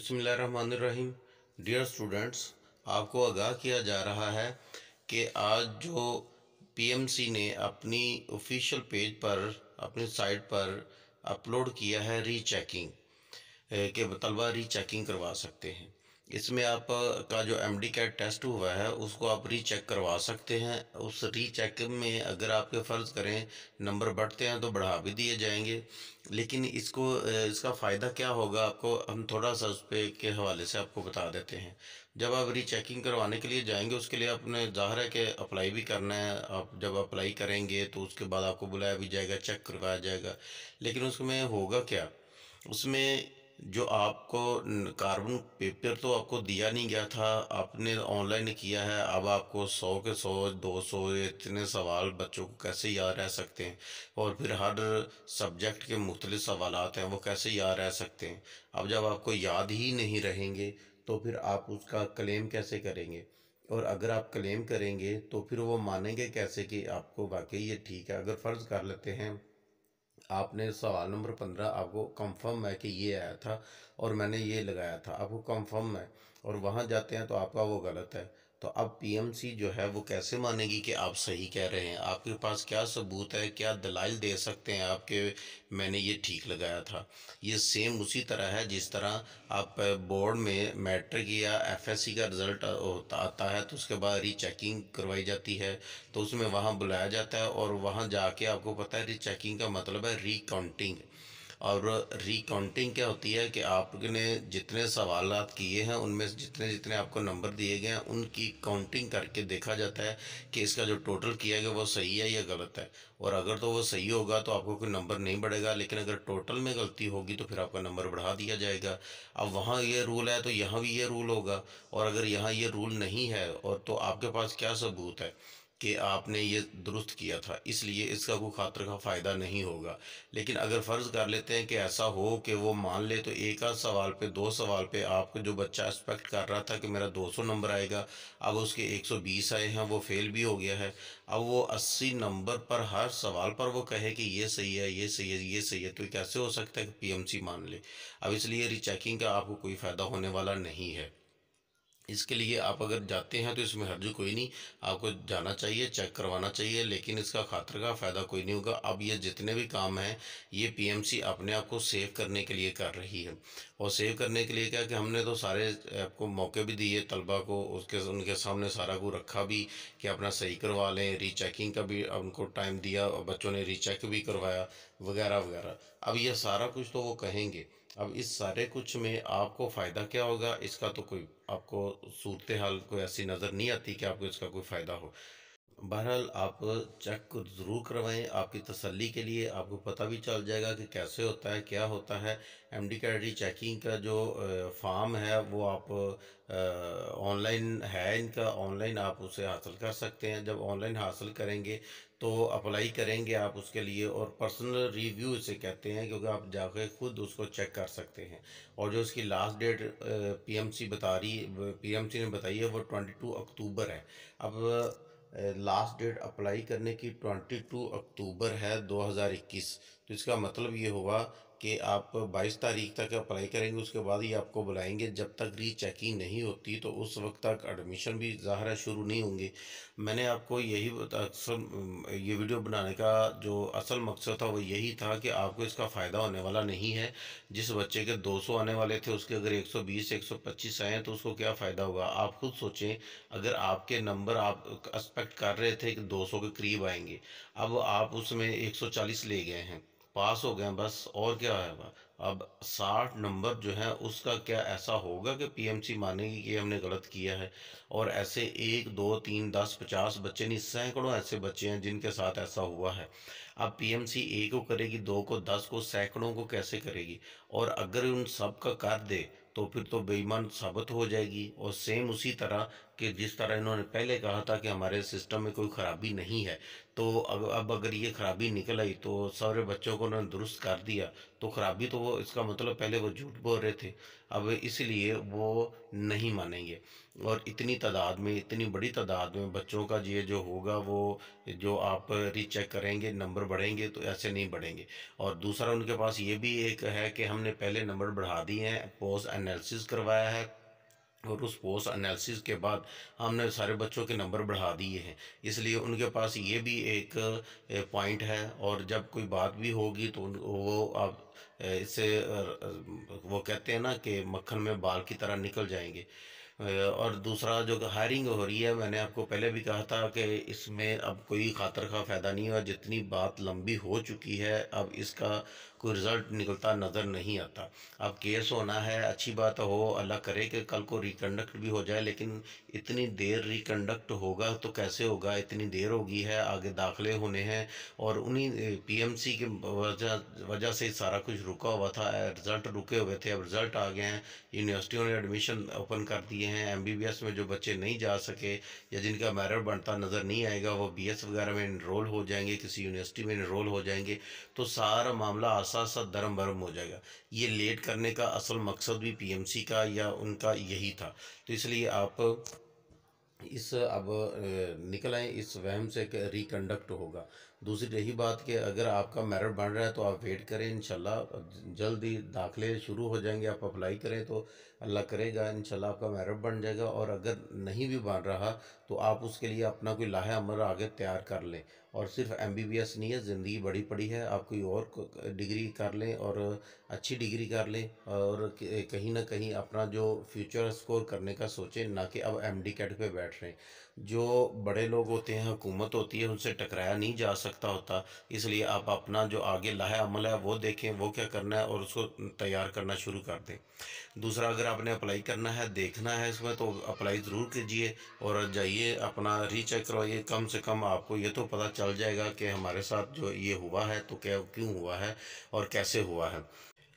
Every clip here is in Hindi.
बिस्मिल्लाहिर्रहमानिर्रहीम। डियर स्टूडेंट्स, आपको आगाह किया जा रहा है कि आज जो पीएमसी ने अपनी ऑफिशियल पेज पर, अपनी साइट पर अपलोड किया है रीचेकिंग के तलबा रीचेकिंग करवा सकते हैं। इसमें आप का जो एमडी कैट टेस्ट हुआ है उसको आप रीचेक करवा सकते हैं। उस रीचेक में अगर आपके फ़र्ज़ करें नंबर बढ़ते हैं तो बढ़ा भी दिए जाएंगे, लेकिन इसका फ़ायदा क्या होगा आपको हम थोड़ा सा उस पे के हवाले से आपको बता देते हैं। जब आप रीचेकिंग करवाने के लिए जाएंगे उसके लिए आपने ज़ाहिर है कि अप्लाई भी करना है। आप जब अप्लाई करेंगे तो उसके बाद आपको बुलाया भी जाएगा, चेक करवाया जाएगा। लेकिन उसमें होगा क्या, उसमें जो आपको कार्बन पेपर तो आपको दिया नहीं गया था, आपने ऑनलाइन किया है। अब आपको 100 के 100 200 इतने सवाल बच्चों को कैसे याद रह सकते हैं, और फिर हर सब्जेक्ट के मुख्तलिफ सवालात हैं वो कैसे याद रह सकते हैं। अब जब आपको याद ही नहीं रहेंगे तो फिर आप उसका क्लेम कैसे करेंगे, और अगर आप क्लेम करेंगे तो फिर वो मानेंगे कैसे कि आपको वाकई ये ठीक है। अगर फ़र्ज़ कर लेते हैं आपने सवाल नंबर 15 आपको कंफर्म है कि ये आया था और मैंने ये लगाया था, आपको कंफर्म है, और वहाँ जाते हैं तो आपका वो गलत है, तो अब पीएमसी जो है वो कैसे मानेगी कि आप सही कह रहे हैं? आपके पास क्या सबूत है, क्या दलाइल दे सकते हैं आपके मैंने ये ठीक लगाया था? ये सेम उसी तरह है जिस तरह आप बोर्ड में मैट्रिक या एफएससी का रिज़ल्ट आता है तो उसके बाद रीचेकिंग करवाई जाती है, तो उसमें वहाँ बुलाया जाता है और वहाँ जाके आपको पता है रीचेकिंग का मतलब है रीकाउंटिंग। और रीकाउंटिंग क्या होती है कि आपने जितने सवालात किए हैं उनमें से जितने जितने आपको नंबर दिए गए हैं उनकी काउंटिंग करके देखा जाता है कि इसका जो टोटल किया गया वो सही है या गलत है। और अगर तो वो सही होगा तो आपको कोई नंबर नहीं बढ़ेगा, लेकिन अगर टोटल में गलती होगी तो फिर आपका नंबर बढ़ा दिया जाएगा। अब वहाँ ये रूल है तो यहाँ भी ये रूल होगा, और अगर यहाँ ये रूल नहीं है और तो आपके पास क्या सबूत है कि आपने ये दुरुस्त किया था, इसलिए इसका कोई खातर का फ़ायदा नहीं होगा। लेकिन अगर फ़र्ज़ कर लेते हैं कि ऐसा हो कि वो मान ले तो एक आध सवाल पे, दो सवाल पे आपको जो बच्चा एक्सपेक्ट कर रहा था कि मेरा 200 नंबर आएगा, अब उसके 120 आए हैं, वो फेल भी हो गया है। अब वो 80 नंबर पर हर सवाल पर वो कहे कि ये सही है, ये सही है, ये सही है, तो ये कैसे हो सकता है कि पीएमसी मान ले? अब इसलिए रीचेकिंग का आपको कोई फ़ायदा होने वाला नहीं है। इसके लिए आप अगर जाते हैं तो इसमें हर्ज कोई नहीं, आपको जाना चाहिए, चेक करवाना चाहिए, लेकिन इसका खातर का फ़ायदा कोई नहीं होगा। अब ये जितने भी काम हैं ये पीएमसी अपने आप को सेव करने के लिए कर रही है। और सेव करने के लिए क्या कि हमने तो सारे आपको मौके भी दिए तलबा को, उसके उनके सामने सारा को रखा भी कि अपना सही करवा लें, रीचेकिंग का भी उनको टाइम दिया और बच्चों ने रीचेक भी करवाया वगैरह वगैरह। अब ये सारा कुछ तो वो कहेंगे। अब इस सारे कुछ में आपको फ़ायदा क्या होगा, इसका तो कोई आपको सूरत हाल कोई ऐसी नज़र नहीं आती कि आपको इसका कोई फ़ायदा हो। बहरहाल आप चेक को ज़रूर करवाएं, आपकी तसल्ली के लिए आपको पता भी चल जाएगा कि कैसे होता है, क्या होता है। एमडी कैडी चेकिंग का जो फॉर्म है वो आप ऑनलाइन है, इनका ऑनलाइन आप उसे हासिल कर सकते हैं। जब ऑनलाइन हासिल करेंगे तो अप्लाई करेंगे आप उसके लिए, और पर्सनल रिव्यू इसे कहते हैं क्योंकि आप जाकर खुद उसको चेक कर सकते हैं। और जो इसकी लास्ट डेट पीएमसी ने बताई है वो 22 अक्टूबर है। अब लास्ट डेट अप्लाई करने की 22 अक्टूबर है 2021, तो इसका मतलब ये हुआ कि आप 22 तारीख तक अप्लाई करेंगे, उसके बाद ही आपको बुलाएंगे। जब तक रीचेकिंग नहीं होती तो उस वक्त तक एडमिशन भी ज़ाहिर है शुरू नहीं होंगे। मैंने आपको यही अक्सर ये वीडियो बनाने का जो असल मकसद था वो यही था कि आपको इसका फ़ायदा होने वाला नहीं है। जिस बच्चे के 200 आने वाले थे उसके अगर 120 125 आए हैं तो उसको क्या फ़ायदा होगा? आप खुद सोचें। अगर आपके नंबर आप एक्सपेक्ट कर रहे थे कि 200 के करीब आएंगे, अब आप उसमें 140 ले गए हैं, पास हो गए बस, और क्या है? अब 60 नंबर जो है उसका क्या ऐसा होगा कि पीएमसी मानेगी कि हमने गलत किया है? और ऐसे 1 2 3 10 50 बच्चे नहीं, सैकड़ों ऐसे बच्चे हैं जिनके साथ ऐसा हुआ है। अब पीएमसी एक को करेगी, दो को, 10 को, सैकड़ों को कैसे करेगी? और अगर उन सब का कर दे तो फिर तो बेईमान साबित हो जाएगी। और सेम उसी तरह कि जिस तरह इन्होंने पहले कहा था कि हमारे सिस्टम में कोई ख़राबी नहीं है, तो अब अगर ये ख़राबी निकल आई तो सारे बच्चों को उन्होंने दुरुस्त कर दिया, तो ख़राबी तो वो, इसका मतलब पहले वो झूठ बोल रहे थे। अब इसलिए वो नहीं मानेंगे। और इतनी तादाद में, इतनी बड़ी तादाद में बच्चों का ये जो होगा, वो जो आप रीचेक करेंगे नंबर बढ़ेंगे तो ऐसे नहीं बढ़ेंगे। और दूसरा उनके पास ये भी एक है कि हमने पहले नंबर बढ़ा दिए हैं, पोस्ट एनालिसिस करवाया है, और उस पोस्ट एनालिसिस के बाद हमने सारे बच्चों के नंबर बढ़ा दिए हैं। इसलिए उनके पास ये भी एक पॉइंट है, और जब कोई बात भी होगी तो वो आप इससे वो कहते हैं ना कि मक्खन में बाल की तरह निकल जाएंगे। और दूसरा जो हायरिंग हो रही है, मैंने आपको पहले भी कहा था कि इसमें अब कोई खातर का फ़ायदा नहीं है। जितनी बात लंबी हो चुकी है, अब इसका कोई रिज़ल्ट निकलता नज़र नहीं आता। अब केस होना है, अच्छी बात हो, अल्लाह करे कि कल को रिकंडक्ट भी हो जाए, लेकिन इतनी देर रिकंडक्ट होगा तो कैसे होगा? इतनी देर होगी है, आगे दाखिले होने हैं, और उन्हीं पीएमसी की वजह से सारा कुछ रुका हुआ था, रिज़ल्ट रुके हुए थे। अब रिज़ल्ट आ गए हैं, यूनिवर्सिटियों ने एडमिशन ओपन कर दिए हैं। एमबीबीएस में जो बच्चे नहीं जा सके या जिनका मेरिट बनता नज़र नहीं आएगा, वो बीएस वगैरह में इनरोल हो जाएंगे, किसी यूनिवर्सिटी में इनरोल हो जाएंगे, तो सारा मामला आसा सा दरम बरम हो जाएगा। ये लेट करने का असल मकसद भी पीएमसी का या उनका यही था। तो इसलिए आप इस अब निकल आए इस वहम से कि रिकंडक्ट होगा। दूसरी रही बात कि अगर आपका मेरिट बन रहा है तो आप वेट करें, इंशाल्लाह जल्द ही दाखिले शुरू हो जाएंगे। आप अप्लाई करें तो अल्लाह करेगा इंशाल्लाह आपका मेरिट बन जाएगा। और अगर नहीं भी बन रहा तो आप उसके लिए अपना कोई लाहे अमल आगे तैयार कर लें। और सिर्फ एमबीबीएस नहीं है, ज़िंदगी बड़ी पड़ी है, आप कोई और डिग्री कर लें और अच्छी डिग्री कर लें, और कहीं ना कहीं अपना जो फ्यूचर स्कोर करने का सोचें, ना कि अब एमडी कैट पे बैठ रहे हैं। जो बड़े लोग होते हैं, हुकूमत होती है, उनसे टकराया नहीं जा सकता होता। इसलिए आप अपना जो आगे लाहे अमल है वो देखें, वो क्या करना है, और उसको तैयार करना शुरू कर दें। दूसरा, अगर आपने अप्लाई करना है, देखना है इसमें, तो अप्लाई ज़रूर कीजिए और जाइए अपना रीचेक करवाइए। कम से कम आपको ये तो पता चल जाएगा कि हमारे साथ जो ये हुआ है तो क्या क्यों हुआ है और कैसे हुआ है।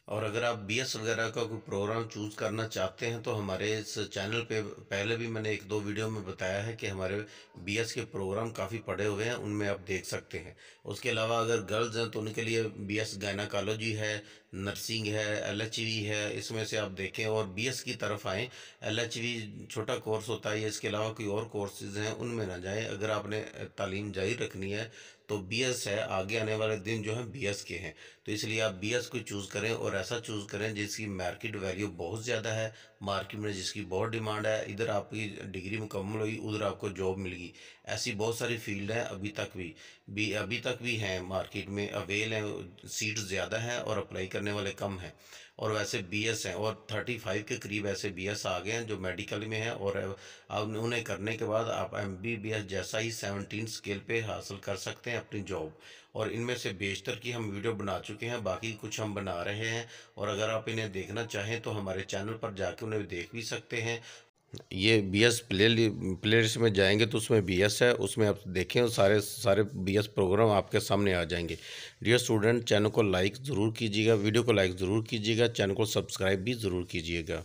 और अगर आप बीएस वगैरह का कोई प्रोग्राम चूज़ करना चाहते हैं तो हमारे इस चैनल पे पहले भी मैंने एक दो वीडियो में बताया है कि हमारे बीएस के प्रोग्राम काफ़ी पड़े हुए हैं, उनमें आप देख सकते हैं। उसके अलावा अगर गर्ल्स हैं तो उनके लिए बीएस गायनाकोलॉजी है, नर्सिंग है, एलएचवी है, इसमें से आप देखें और बीएस की तरफ आएँ। एलएचवी छोटा कोर्स होता है, इसके अलावा कोई और कोर्सेज हैं उनमें ना जाएं। अगर आपने तालीम जारी रखनी है तो बीएस है, आगे आने वाले दिन जो है बीएस के हैं। तो इसलिए आप बीएस को चूज़ करें और ऐसा चूज़ करें जिसकी मार्केट वैल्यू बहुत ज़्यादा है, मार्केट में जिसकी बहुत डिमांड है। इधर आपकी डिग्री मुकम्मल हुई, उधर आपको जॉब मिल गई। ऐसी बहुत सारी फील्ड हैं, अभी तक भी हैं मार्केट में, अवेल हैं, सीट्स ज़्यादा हैं और अप्लाई करने वाले कम हैं। और वैसे बीएस हैं, और 35 के करीब ऐसे बीएस आ गए हैं जो मेडिकल में हैं, और अब उन्हें करने के बाद आप एमबीबीएस जैसा ही 17 स्केल पे हासिल कर सकते हैं अपनी जॉब। और इनमें से बेशतर की हम वीडियो बना चुके हैं, बाकी कुछ हम बना रहे हैं। और अगर आप इन्हें देखना चाहें तो हमारे चैनल पर जाके उन्हें देख भी सकते हैं। ये बीएस प्ले लिस्ट में जाएंगे तो उसमें बीएस है, उसमें आप देखें और सारे सारे बीएस प्रोग्राम आपके सामने आ जाएंगे। डियर स्टूडेंट, चैनल को लाइक ज़रूर कीजिएगा, वीडियो को लाइक ज़रूर कीजिएगा, चैनल को सब्सक्राइब भी ज़रूर कीजिएगा।